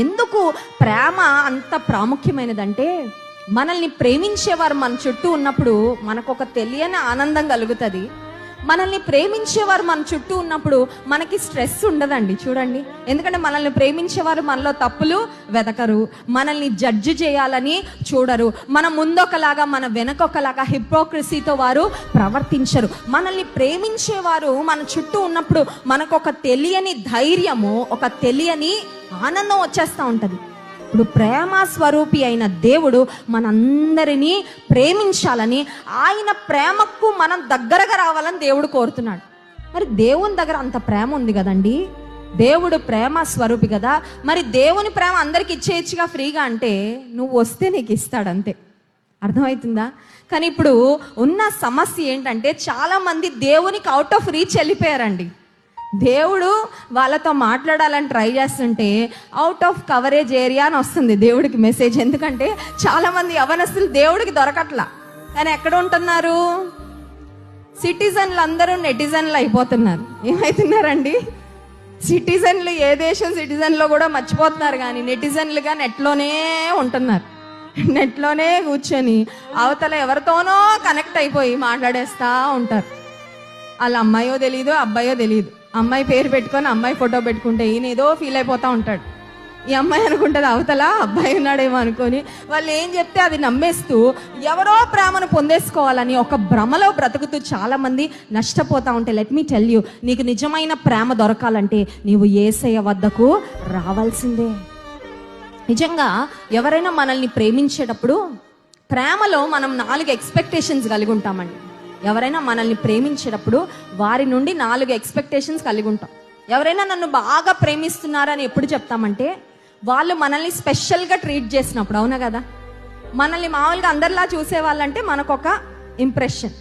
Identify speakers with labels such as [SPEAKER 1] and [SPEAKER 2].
[SPEAKER 1] ఎందుకు ప్రేమ అంత ప్రాముఖ్యమైనదంటే, మనల్ని ప్రేమించేవారు మన చుట్టూ ఉన్నప్పుడు మనకు ఒక తెలియని ఆనందం కలుగుతుంది. మనల్ని ప్రేమించేవారు మన చుట్టూ ఉన్నప్పుడు మనకి స్ట్రెస్ ఉండదండి. చూడండి, ఎందుకంటే మనల్ని ప్రేమించేవారు మనలో తప్పులు వెతకరు, మనల్ని జడ్జి చేయాలని చూడరు, మన ముందొకలాగా మన వెనకొకలాగా హిపోక్రసీతో వారు ప్రవర్తించరు. మనల్ని ప్రేమించేవారు మన చుట్టూ ఉన్నప్పుడు మనకు ఒక తెలియని ధైర్యము, ఒక తెలియని ఆనందం వచ్చేస్తూ ఉంటుంది. ఇప్పుడు ప్రేమ స్వరూపి అయిన దేవుడు మనందరినీ ప్రేమించాలని, ఆయన ప్రేమకు మనం దగ్గరగా రావాలని దేవుడు కోరుతున్నాడు. మరి దేవుని దగ్గర అంత ప్రేమ ఉంది కదండి, దేవుడు ప్రేమ స్వరూపి కదా, మరి దేవుని ప్రేమ అందరికి ఇచ్చేయచ్చుగా ఫ్రీగా అంటే, నువ్వు వస్తే నీకు ఇస్తాడు అంతే. అర్థమవుతుందా? కానీ ఇప్పుడు ఉన్న సమస్య ఏంటంటే, చాలా మంది దేవునికి అవుట్ ఆఫ్ రీచ్ వెళ్ళిపోయారండి. దేవుడు వాళ్ళతో మాట్లాడాలని ట్రై చేస్తుంటే అవుట్ ఆఫ్ కవరేజ్ ఏరియా అని వస్తుంది దేవుడికి మెసేజ్. ఎందుకంటే చాలా మంది యవనస్తులు దేవుడికి దొరకట్లా, కానీ ఎక్కడ ఉంటున్నారు? సిటిజన్లు అందరూ నెటిజన్లు అయిపోతున్నారు. ఏమవుతున్నారండి? సిటిజన్లు ఏ దేశం సిటిజన్లో కూడా మర్చిపోతున్నారు, కానీ నెటిజన్లుగా నెట్లోనే ఉంటున్నారు. నెట్లోనే కూర్చొని అవతల ఎవరితోనో కనెక్ట్ అయిపోయి మాట్లాడేస్తూ ఉంటారు. వాళ్ళ అమ్మాయో తెలీదు, అబ్బాయో తెలీదు. అమ్మాయి పేరు పెట్టుకొని అమ్మాయి ఫోటో పెట్టుకుంటే ఈయన ఏదో ఫీల్ అయిపోతూ ఉంటాడు. ఈ అమ్మాయి అనుకుంటుంది అవతల అబ్బాయి ఉన్నాడేమో అనుకొని వాళ్ళు ఏం చెప్తే అది నమ్మేస్తూ ఎవరో ప్రేమను పొందేసుకోవాలని ఒక భ్రమలో బ్రతుకుతూ చాలా మంది నష్టపోతూ ఉంటే, లెట్ మీ టెల్ యూ, నీకు నిజమైన ప్రేమ దొరకాలంటే నీవు యేసయ్య వద్దకు రావాల్సిందే. నిజంగా ఎవరైనా మనల్ని ప్రేమించేటప్పుడు ప్రేమలో మనం 4 ఎక్స్పెక్టేషన్స్ కలిగి ఉంటామండి. ఎవరైనా మనల్ని ప్రేమించేటప్పుడు వారి నుండి 4 ఎక్స్పెక్టేషన్స్ కలిగి ఉంటాం. ఎవరైనా నన్ను బాగా ప్రేమిస్తున్నారని ఎప్పుడు చెప్తామంటే, వాళ్ళు మనల్ని స్పెషల్గా ట్రీట్ చేసినప్పుడు. అవునా కదా? మనల్ని మామూలుగా అందరిలా చూసేవాళ్ళంటే మనకొక ఇంప్రెషన్.